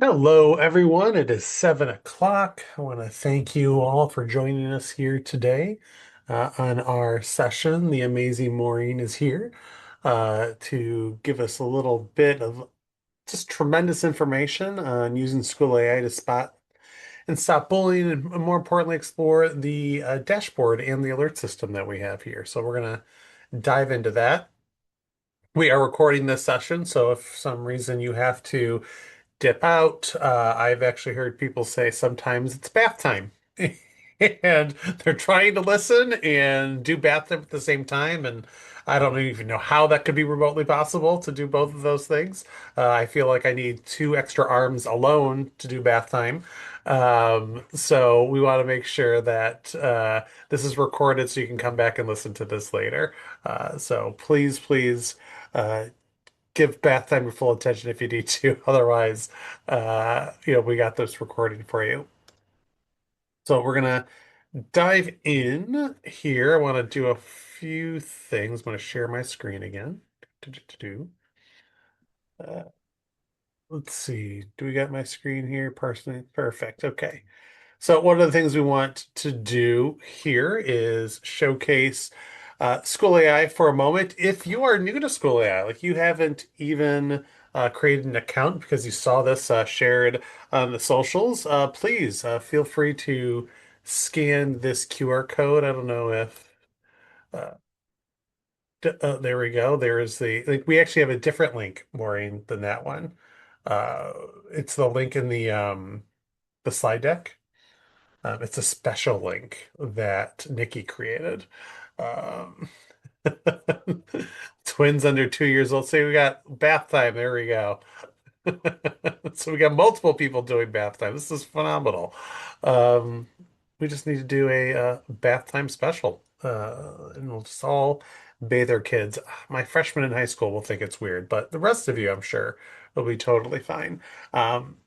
Hello, everyone. It is 7 o'clock. I want to thank you all for joining us here today on our session. The amazing Maureen is here to give us a little bit of just tremendous information on using School AI to spot and stop bullying, and more importantly, explore the dashboard and the alert system that we have here. So we're going to dive into that. We are recording this session, so if for some reason you have to dip out. I've actually heard people say sometimes it's bath time. And they're trying to listen and do bath time at the same time. And I don't even know how that could be remotely possible to do both of those things. I feel like I need two extra arms alone to do bath time. So we want to make sure that this is recorded so you can come back and listen to this later. So please, uh, give bath time your full attention if you need to. Otherwise, we got this recording for you. So we're gonna dive in here. I want to do a few things. I'm gonna share my screen again. Do-do-do-do. Uh, let's see. Do we got my screen here? Personally, perfect. Okay. So one of the things we want to do here is showcase School AI for a moment. If you are new to School AI, like you haven't even created an account because you saw this shared on the socials, please feel free to scan this QR code. I don't know if uh, there we go. There is like we actually have a different link, Maureen, than that one. Uh, it's the link in the slide deck. It's a special link that Nikki created. Um, Twins under 2 years old. Say we got bath time. There we go. So we got multiple people doing bath time. This is phenomenal. Um, we just need to do a bath time special, and we'll just all bathe our kids. My freshmen in high school will think it's weird, but the rest of you, I'm sure, will be totally fine. Um,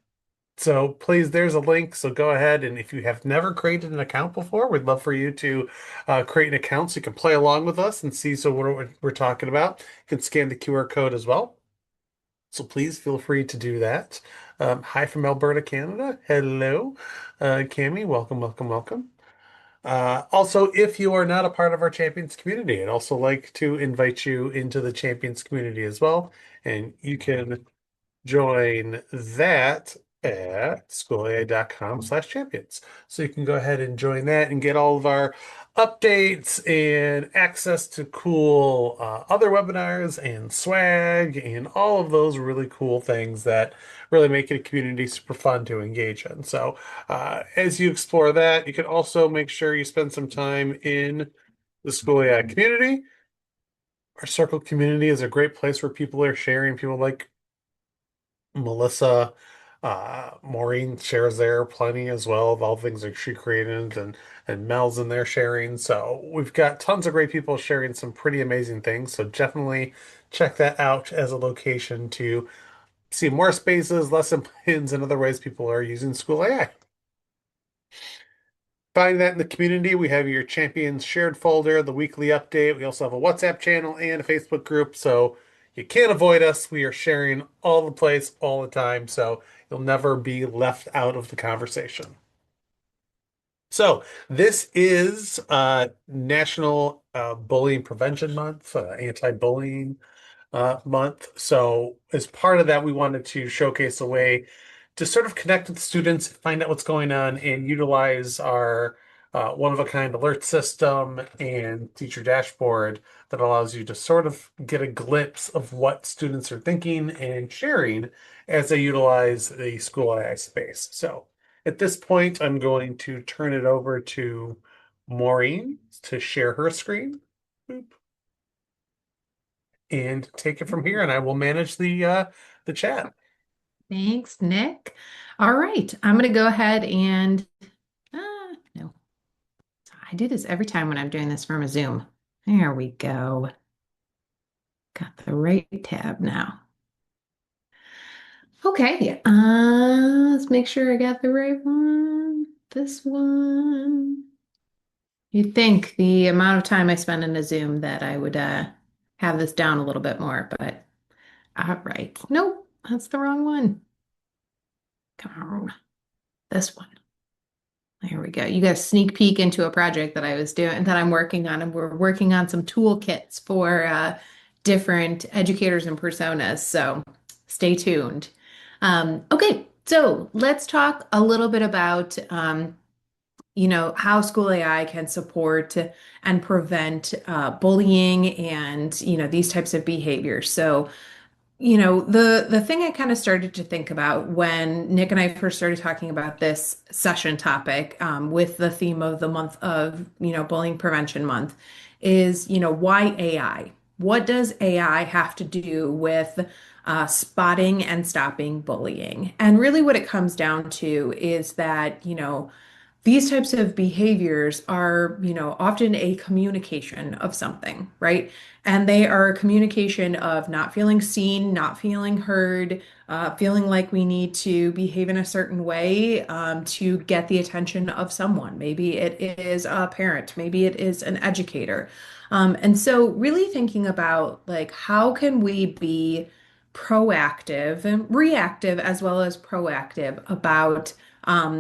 so please, there's a link. So go ahead, and if you have never created an account before, we'd love for you to create an account so you can play along with us and see what we're talking about. You can scan the QR code as well. So please feel free to do that. Hi from Alberta, Canada. Hello, Cami. Welcome, welcome, welcome. Also, if you are not a part of our Champions community, I'd also like to invite you into the Champions community as well. And you can join that at schoolai.com/champions. So you can go ahead and join that and get all of our updates and access to cool other webinars and swag and all of those really cool things that really make it a community super fun to engage in. So as you explore that, you can also make sure you spend some time in the School AI community. Our circle community is a great place where people are sharing, people like Melissa, Maureen shares there plenty as well of all things that she created, and Mel's in there sharing. So we've got tons of great people sharing some pretty amazing things. So definitely check that out as a location to see more spaces, lesson plans, and other ways people are using School AI. Find that in the community. We have your champions shared folder, the weekly update. We also have a WhatsApp channel and a Facebook group. So you can't avoid us. We are sharing all the place all the time. So you'll never be left out of the conversation. So this is National Bullying Prevention Month, anti-bullying month. So as part of that, we wanted to showcase a way to sort of connect with students, find out what's going on, and utilize our one-of-a-kind alert system and teacher dashboard that allows you to sort of get a glimpse of what students are thinking and sharing as they utilize the School AI space. So at this point, I'm going to turn it over to Maureen to share her screen. Boop. And take it from here, and I will manage the chat. Thanks, Nick. All right, I'm going to go ahead and no, I do this every time when I'm doing this from a Zoom. There we go. Got the right tab now. Okay, let's make sure I got the right one. This one. You'd think the amount of time I spend in a Zoom that I would have this down a little bit more, but all right. Nope, that's the wrong one. This one. There we go. You got a sneak peek into a project that I was doing that I'm working on, and we're working on some toolkits for different educators and personas. So stay tuned. Okay, so let's talk a little bit about how School AI can support and prevent bullying and these types of behaviors. So the thing I kind of started to think about when Nick and I first started talking about this session topic, with the theme of the month of, Bullying Prevention Month is, why AI? What does AI have to do with spotting and stopping bullying? And really what it comes down to is that, these types of behaviors are, often a communication of something, right? And they are a communication of not feeling seen, not feeling heard, feeling like we need to behave in a certain way to get the attention of someone. Maybe it is a parent, maybe it is an educator. And so really thinking about like how can we be proactive and reactive as well as proactive about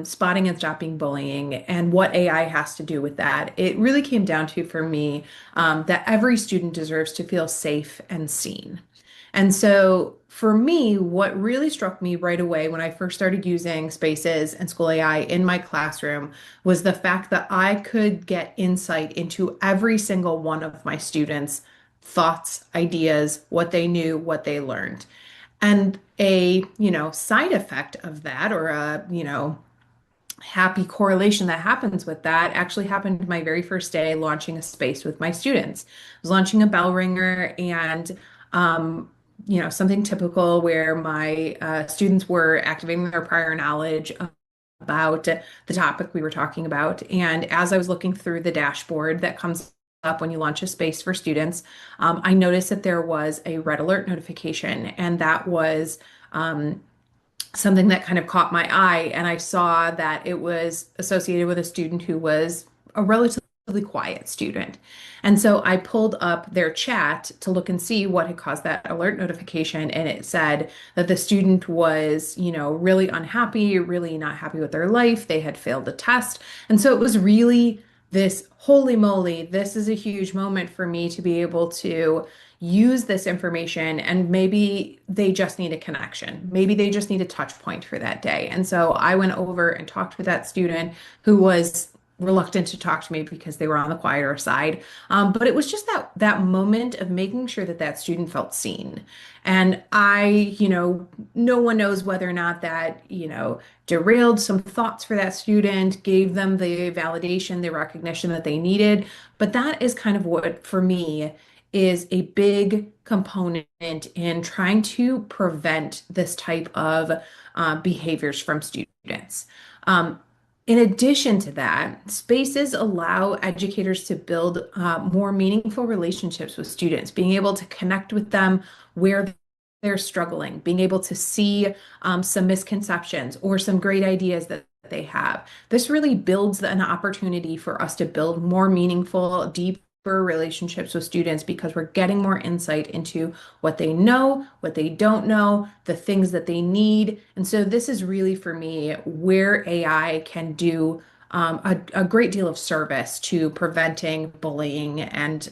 spotting and stopping bullying and what AI has to do with that. It really came down to, for me, that every student deserves to feel safe and seen. And so for me, what really struck me right away when I first started using Spaces and School AI in my classroom was the fact that I could get insight into every single one of my students' thoughts, ideas, what they knew, what they learned. And a, side effect of that, or a, happy correlation that happens with that actually happened my very first day launching a space with my students. I was launching a bell ringer and something typical where my students were activating their prior knowledge about the topic we were talking about. And as I was looking through the dashboard that comes up when you launch a space for students, I noticed that there was a red alert notification, and that was something that kind of caught my eye. And I saw that it was associated with a student who was a relatively quiet student. And so I pulled up their chat to look and see what had caused that alert notification. And it said that the student was, really unhappy, really not happy with their life. They had failed a test. And so it was really this holy moly, this is a huge moment for me to be able to use this information, and maybe they just need a connection. Maybe they just need a touch point for that day. And so I went over and talked with that student who was reluctant to talk to me because they were on the quieter side. But it was just that moment of making sure that that student felt seen. And no one knows whether or not that, derailed some thoughts for that student, gave them the validation, the recognition that they needed. But that is kind of what, for me, is a big component in trying to prevent this type of behaviors from students. In addition to that, spaces allow educators to build more meaningful relationships with students, being able to connect with them where they're struggling, being able to see some misconceptions or some great ideas that they have. This really builds an opportunity for us to build more meaningful, deep relationships with students because we're getting more insight into what they know, what they don't know, the things that they need. And so this is really for me where AI can do a great deal of service to preventing bullying and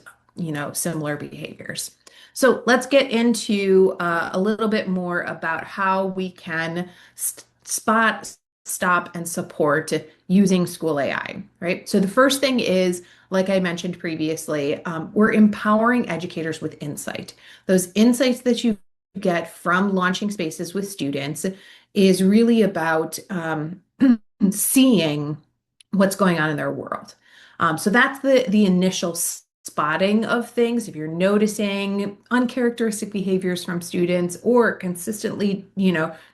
similar behaviors. So let's get into a little bit more about how we can spot, stop, and support using School AI, right? So the first thing is, like I mentioned previously, we're empowering educators with insight. Those insights that you get from launching spaces with students is really about seeing what's going on in their world. So that's the initial spotting of things. If you're noticing uncharacteristic behaviors from students or consistently,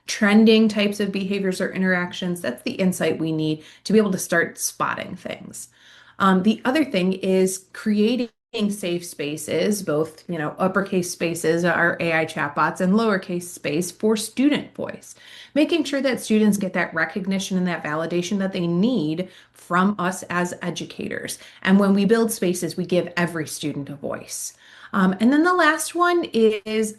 trending types of behaviors or interactions, that's the insight we need to be able to start spotting things. The other thing is creating safe spaces, both, uppercase spaces are AI chatbots and lowercase space for student voice, making sure that students get that recognition and that validation that they need from us as educators. And when we build spaces, we give every student a voice. And then the last one is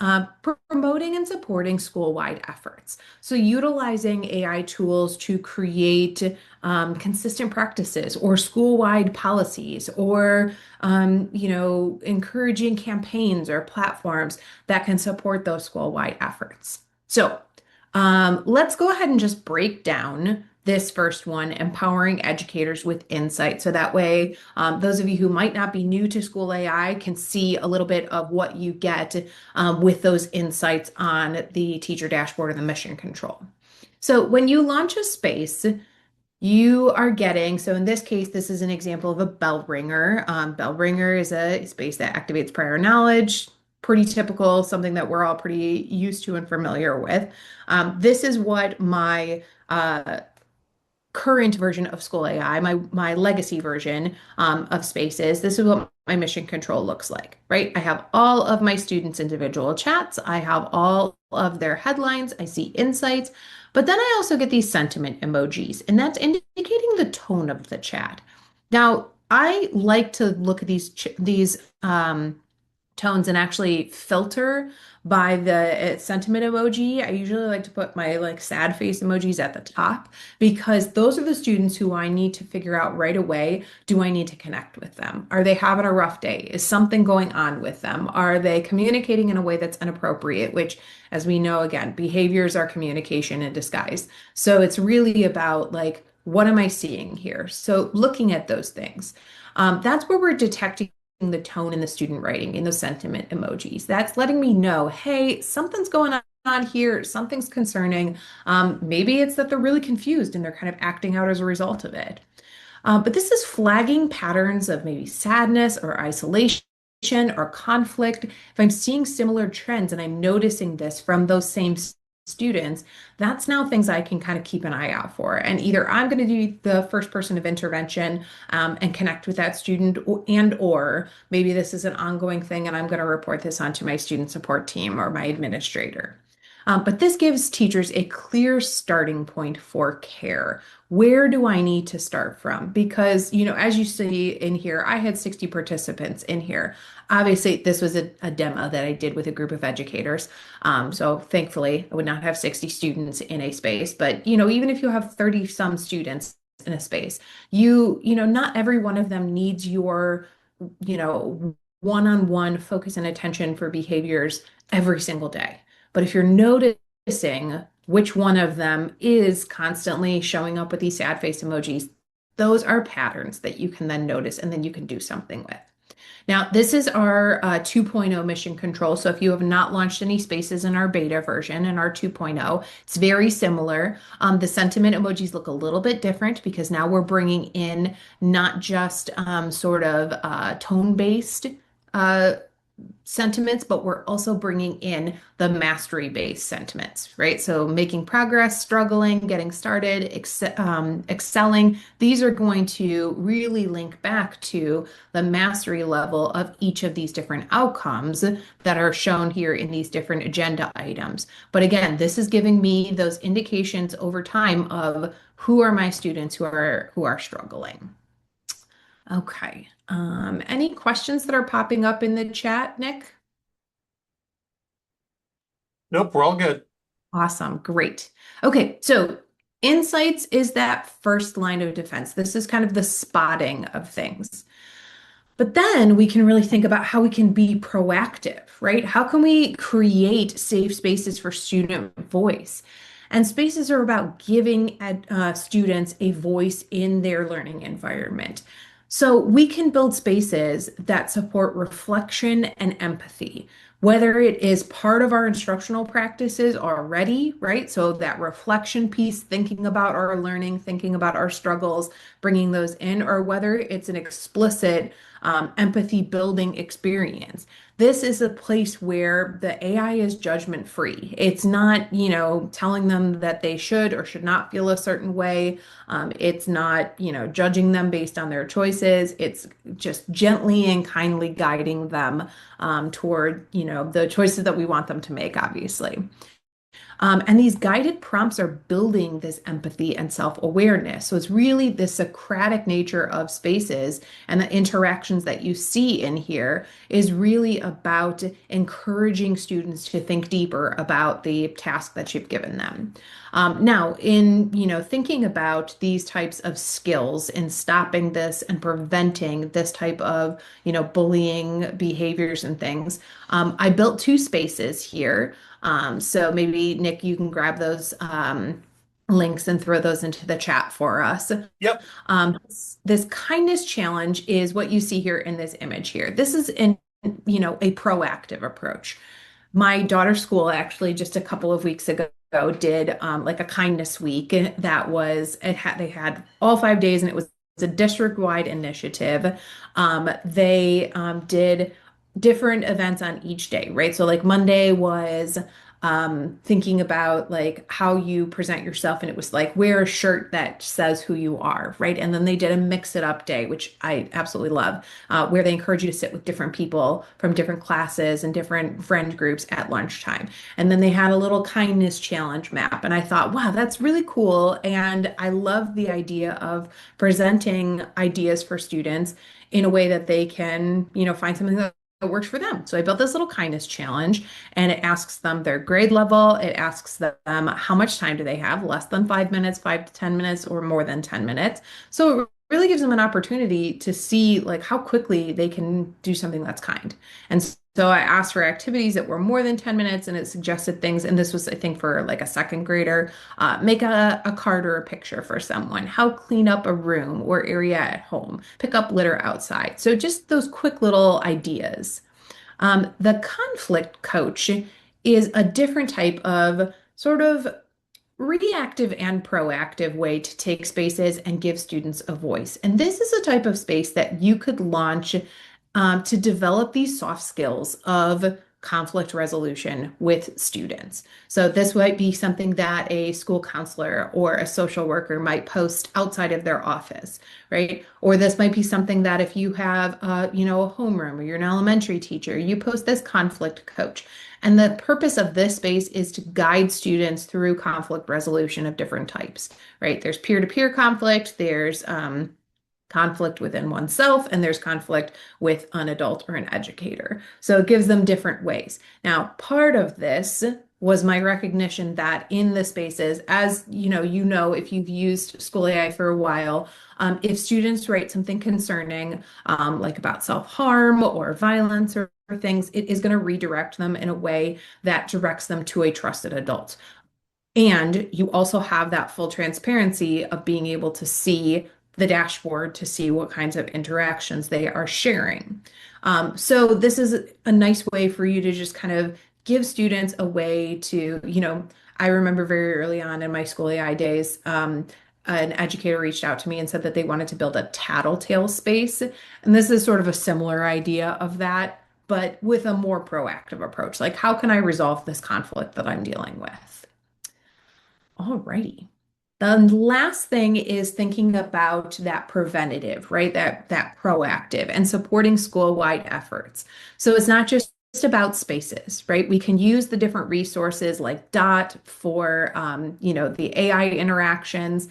promoting and supporting school-wide efforts. So utilizing AI tools to create consistent practices or school-wide policies or encouraging campaigns or platforms that can support those school-wide efforts. So let's go ahead and just break down this first one, empowering educators with insight. So that way, those of you who might not be new to School AI can see a little bit of what you get with those insights on the teacher dashboard and the mission control. So when you launch a space, you are getting, so in this case, this is an example of a bell ringer. Bell ringer is a space that activates prior knowledge, pretty typical, something that we're all pretty used to and familiar with. This is what my current version of School AI, my legacy version of Spaces, this is what my mission control looks like, right? I have all of my students' individual chats. I have all of their headlines. I see insights, but then I also get these sentiment emojis, and that's indicating the tone of the chat. Now, I like to look at these tones and actually filter by the sentiment emoji. I usually like to put my like sad face emojis at the top because those are the students who I need to figure out right away. Do I need to connect with them? Are they having a rough day? Is something going on with them? Are they communicating in a way that's inappropriate? Which, as we know, again, behaviors are communication in disguise. So it's really about like, what am I seeing here? So looking at those things. That's where we're detecting the tone in the student writing in those sentiment emojis. That's letting me know, hey, something's going on here, something's concerning. Maybe it's that they're really confused and they're kind of acting out as a result of it. But this is flagging patterns of maybe sadness or isolation or conflict. If I'm seeing similar trends and I'm noticing this from those same students, that's now things I can kind of keep an eye out for. And either I'm going to do the first person of intervention and connect with that student, or maybe this is an ongoing thing and I'm going to report this onto my student support team or my administrator. But this gives teachers a clear starting point for care. Where do I need to start from? Because, as you see in here, I had 60 participants in here. Obviously, this was a demo that I did with a group of educators. So thankfully, I would not have 60 students in a space. But, even if you have 30 some students in a space, not every one of them needs your, you know, one-on-one focus and attention for behaviors every single day. But if you're noticing which one of them is constantly showing up with these sad face emojis, those are patterns that you can then notice and then you can do something with. Now, this is our 2.0 mission control. So if you have not launched any spaces in our beta version in our 2.0, it's very similar. The sentiment emojis look a little bit different because now we're bringing in not just sort of tone-based uh, sentiments, but we're also bringing in the mastery-based sentiments, right? So making progress, struggling, getting started, excelling. These are going to really link back to the mastery level of each of these different outcomes that are shown here in these different agenda items. But again, this is giving me those indications over time of who are my students who are struggling. Okay. Any questions that are popping up in the chat, Nick? Nope, we're all good. Awesome. Great. Okay. So insights is that first line of defense. This is kind of the spotting of things. But then we can really think about how we can be proactive, right? How can we create safe spaces for student voice? And spaces are about giving students a voice in their learning environment. So we can build spaces that support reflection and empathy, whether it is part of our instructional practices already, right? So that reflection piece, thinking about our learning, thinking about our struggles, bringing those in, or whether it's an explicit empathy building experience. This is a place where the AI is judgment free. It's not, telling them that they should or should not feel a certain way. It's not, judging them based on their choices. It's just gently and kindly guiding them toward, the choices that we want them to make, obviously. And these guided prompts are building this empathy and self-awareness. So it's really the Socratic nature of spaces and the interactions that you see in here is really about encouraging students to think deeper about the task that you've given them. Now, in thinking about these types of skills in stopping this and preventing this type of bullying behaviors and things, I built two spaces here. So maybe Nick, you can grab those links and throw those into the chat for us. Yep. This kindness challenge is what you see here in this image here. This is a proactive approach. My daughter's school actually just a couple of weeks ago did like a kindness week that was they had all 5 days and it was a district-wide initiative. They did different events on each day, right? So like Monday was thinking about like how you present yourself, and it was like wear a shirt that says who you are, right? And then they did a mix it up day, which I absolutely love, where they encourage you to sit with different people from different classes and different friend groups at lunchtime. And then they had a little kindness challenge map, and I thought, wow, that's really cool. And I love the idea of presenting ideas for students in a way that they can, find something that works for them. So I built this little kindness challenge, and it asks them their grade level. It asks them how much time do they have, less than 5 minutes, 5 to 10 minutes, or more than 10 minutes. So it really gives them an opportunity to see like how quickly they can do something that's kind. And so I asked for activities that were more than 10 minutes, and it suggested things. And this was, I think, for like a second grader, make a card or a picture for someone, how clean up a room or area at home, pick up litter outside. So just those quick little ideas. The conflict coach is a different type of sort of reactive and proactive way to take spaces and give students a voice. And this is a type of space that you could launch to develop these soft skills of conflict resolution with students. So this might be something that a school counselor or a social worker might post outside of their office, right? Or this might be something that if you have, a homeroom or you're an elementary teacher, you post this conflict coach. And the purpose of this space is to guide students through conflict resolution of different types, right? There's peer-to-peer conflict, there's conflict within oneself, and there's conflict with an adult or an educator. So it gives them different ways. Now, part of this was my recognition that in the spaces, as if you've used School AI for a while, if students write something concerning, like about self-harm or violence or things, it is going to redirect them in a way that directs them to a trusted adult. And you also have that full transparency of being able to see the dashboard to see what kinds of interactions they are sharing. So this is a nice way for you to just kind of give students a way to, I remember very early on in my School AI days, an educator reached out to me and said that they wanted to build a tattletale space. And this is sort of a similar idea of that, but with a more proactive approach. Like, how can I resolve this conflict that I'm dealing with? Alrighty. The last thing is thinking about that preventative, right? That proactive and supporting school-wide efforts. So it's not just about spaces, right? We can use the different resources like DOT for, the AI interactions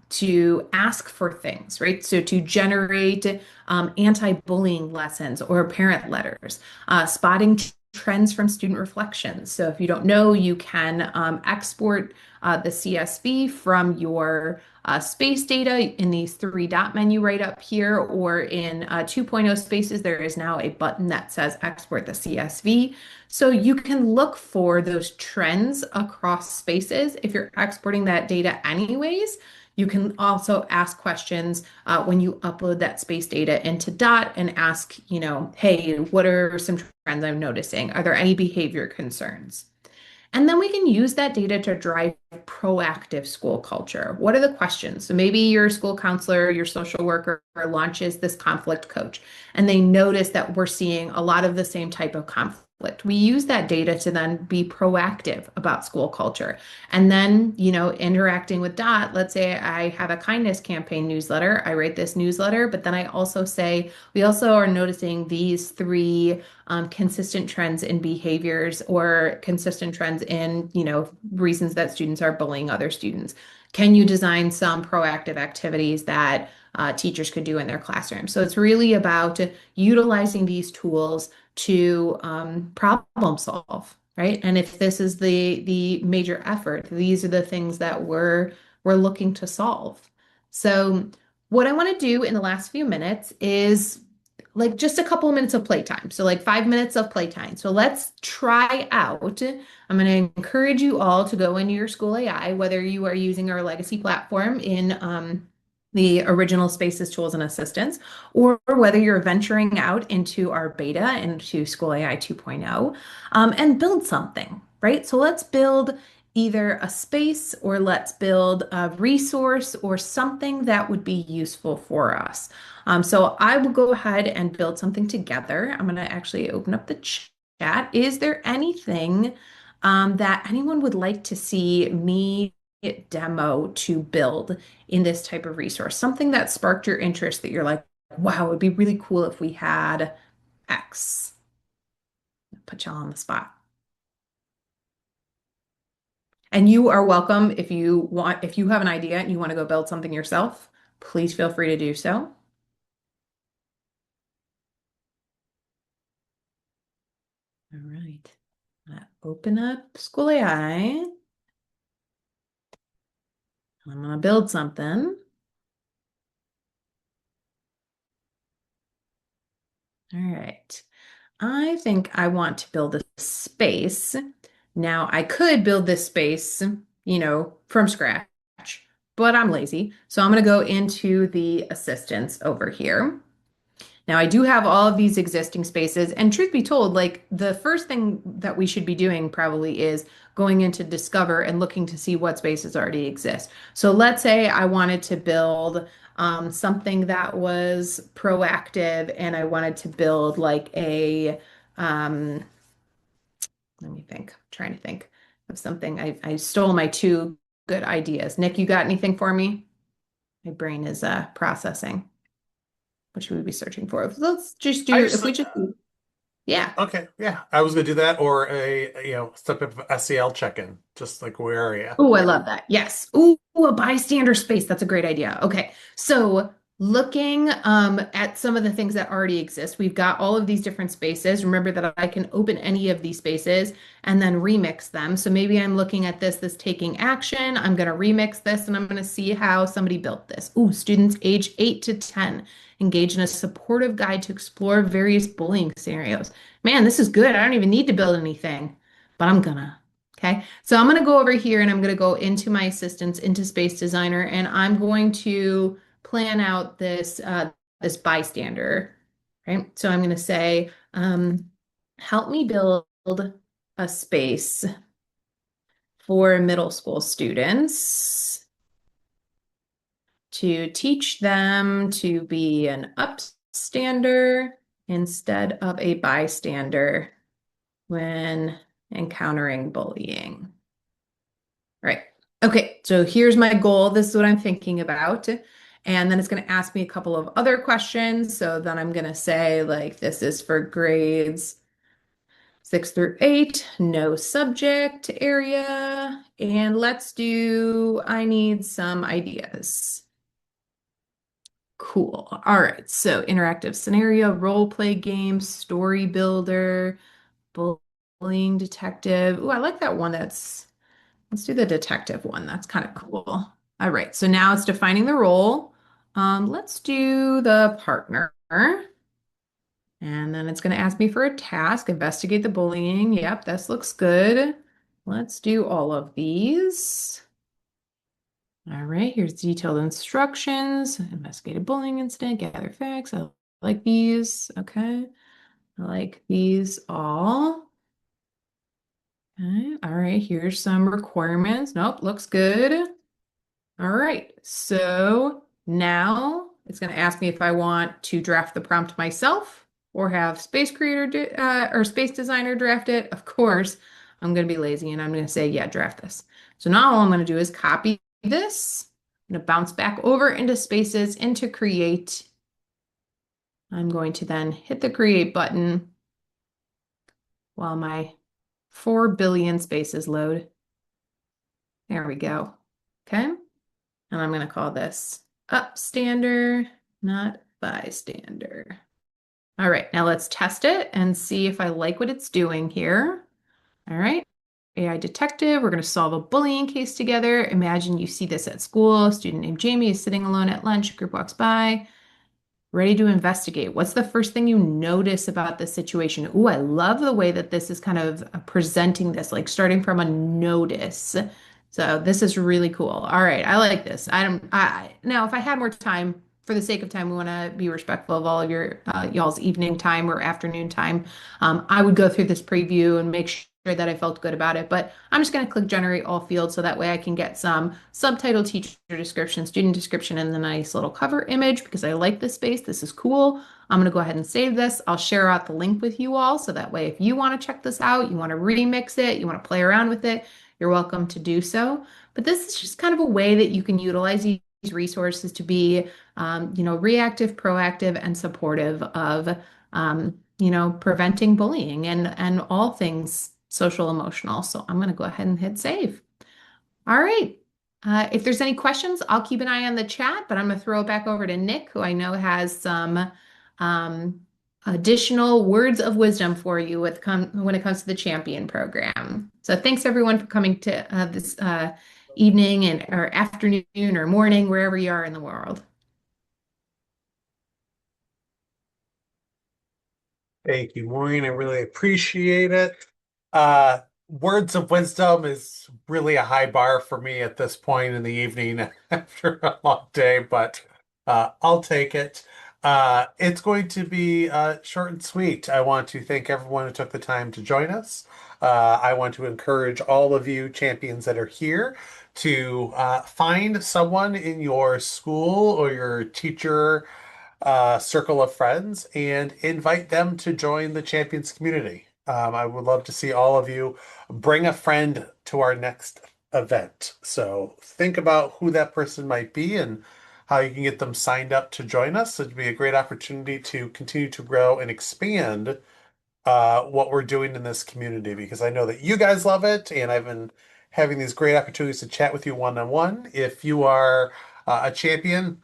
to ask for things, right? So to generate anti-bullying lessons or parent letters, spotting trends from student reflections. So if you don't know, you can export the CSV from your space data in these three dot menu right up here, or in 2.0 spaces, there is now a button that says export the CSV. So you can look for those trends across spaces. If you're exporting that data anyways, you can also ask questions when you upload that space data into DOT and ask, hey, what are some trends I'm noticing? Are there any behavior concerns? And then we can use that data to drive proactive school culture. What are the questions? So maybe your school counselor, your social worker launches this conflict coach, and they notice that we're seeing a lot of the same type of conflict conflict. We use that data to then be proactive about school culture. And then, interacting with Dot, let's say I have a kindness campaign newsletter. I write this newsletter, but then I also say, we also are noticing these three consistent trends in behaviors or consistent trends in, reasons that students are bullying other students. Can you design some proactive activities that teachers could do in their classroom? So it's really about utilizing these tools to problem solve, right? And if this is the major effort, these are the things that we're looking to solve. So what I want to do in the last few minutes is like just a couple of minutes of playtime. So like 5 minutes of playtime. So let's try out. I'm going to encourage you all to go into your school AI, whether you are using our legacy platform in the original Spaces, Tools, and Assistants, or whether you're venturing out into our beta, into School AI 2.0, and build something, right? So let's build either a space or let's build a resource or something that would be useful for us. So I will go ahead and build something together. I'm going to actually open up the chat. Is there anything that anyone would like to see me demo to build in this type of resource? Something that sparked your interest that you're like, wow, it'd be really cool if we had X. Put y'all on the spot. And you are welcome if you have an idea and you want to go build something yourself, please feel free to do so. All right. Open up School AI. I'm going to build something. All right. I think I want to build a space. Now, I could build this space, from scratch, but I'm lazy. So I'm going to go into the assistants over here. Now, I do have all of these existing spaces, and truth be told, like the first thing that we should be doing probably is going into Discover and looking to see what spaces already exist. So let's say I wanted to build something that was proactive, and I wanted to build like let me think, I'm trying to think of something. I stole my two good ideas. Nick, you got anything for me? My brain is processing. What should we be searching for? Let's just I do, just if we just do, yeah. Okay, yeah, I was gonna do that or some type of SEL check-in, just like where are you? Oh, I love that. Yes. Ooh, a bystander space. That's a great idea. Okay. So looking at some of the things that already exist, we've got all of these different spaces. Remember that I can open any of these spaces and then remix them. So maybe I'm looking at this taking action. I'm going to remix this and I'm going to see how somebody built this. Ooh, students age 8 to 10 engage in a supportive guide to explore various bullying scenarios. Man, this is good. I don't even need to build anything, but I'm gonna. Okay, so I'm going to go over here and I'm going to go into my assistants, into Space Designer, and I'm going to plan out this bystander, right? So I'm going to say, help me build a space for middle school students to teach them to be an upstander instead of a bystander when encountering bullying. Right. Okay, so here's my goal. This is what I'm thinking about. And then it's going to ask me a couple of other questions. So then I'm going to say, like, this is for grades 6 through 8, no subject area. And I need some ideas. Cool. All right. So interactive scenario, role play game, story builder, bullying detective. Oh, I like that one. Let's do the detective one. That's kind of cool. All right, so now it's defining the role. Let's do the partner. And then it's going to ask me for a task, investigate the bullying. Yep, this looks good. Let's do all of these. All right, here's detailed instructions. Investigate a bullying incident, gather facts. I like these. Okay, I like these all. Okay, all right, here's some requirements. Nope, looks good. All right, so now it's going to ask me if I want to draft the prompt myself or have space creator or space designer draft it, of course, I'm going to be lazy and I'm going to say, yeah, draft this. So now all I'm going to do is copy this. I'm going to bounce back over into spaces, into create. I'm going to then hit the create button while my 4 billion spaces load. There we go. Okay. And I'm going to call this upstander, not bystander. All right, now let's test it and see if I like what it's doing here. All right, AI detective, we're going to solve a bullying case together. Imagine you see this at school. A student named Jamie is sitting alone at lunch. A group walks by. Ready to investigate. What's the first thing you notice about the situation? Ooh, I love the way that this is kind of presenting this, like starting from a notice. So this is really cool. All right, I like this. I now if I had more time, for the sake of time, we want to be respectful of all of your y'all's evening time or afternoon time. I would go through this preview and make sure that I felt good about it. But I'm just going to click generate all fields so that way I can get some subtitle, teacher description, student description, and the nice little cover image because I like this space. This is cool. I'm going to go ahead and save this. I'll share out the link with you all so that way if you want to check this out, you want to remix it, you want to play around with it, you're welcome to do so. But this is just kind of a way that you can utilize these resources to be, reactive, proactive, and supportive of, preventing bullying and all things social emotional. So I'm going to go ahead and hit save. All right. If there's any questions, I'll keep an eye on the chat, but I'm going to throw it back over to Nick, who I know has some um, additional words of wisdom for you when it comes to the champion program. So thanks everyone for coming to this evening and or afternoon or morning, wherever you are in the world. Thank you, Maureen. I really appreciate it. Words of wisdom is really a high bar for me at this point in the evening after a long day, but I'll take it. It's going to be short and sweet. I want to thank everyone who took the time to join us. I want to encourage all of you champions that are here to find someone in your school or your teacher circle of friends and invite them to join the Champions community. I would love to see all of you bring a friend to our next event. So think about who that person might be and how you can get them signed up to join us. It'd be a great opportunity to continue to grow and expand what we're doing in this community because I know that you guys love it, and I've been having these great opportunities to chat with you one on one. If you are a champion,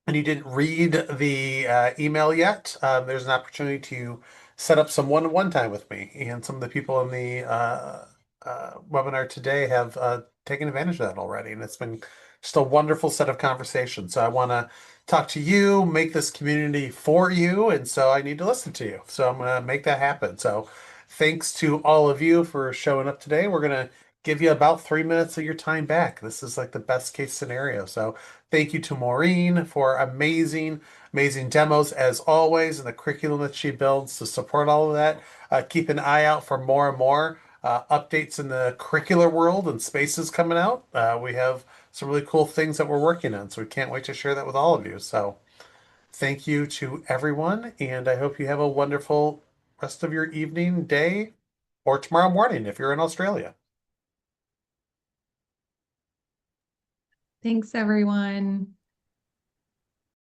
and you didn't read the email yet, there's an opportunity to set up some one-on-one time with me. And some of the people in the webinar today have taken advantage of that already. And it's been just a wonderful set of conversations. So I want to talk to you, make this community for you. And so I need to listen to you. So I'm going to make that happen. So thanks to all of you for showing up today. We're going to give you about 3 minutes of your time back. This is like the best case scenario. So thank you to Maureen for amazing, amazing demos as always, and the curriculum that she builds to support all of that. Keep an eye out for more and more updates in the curricular world and spaces coming out. We have some really cool things that we're working on, so we can't wait to share that with all of you. So thank you to everyone, and I hope you have a wonderful rest of your evening, day, or tomorrow morning if you're in Australia. Thanks, everyone.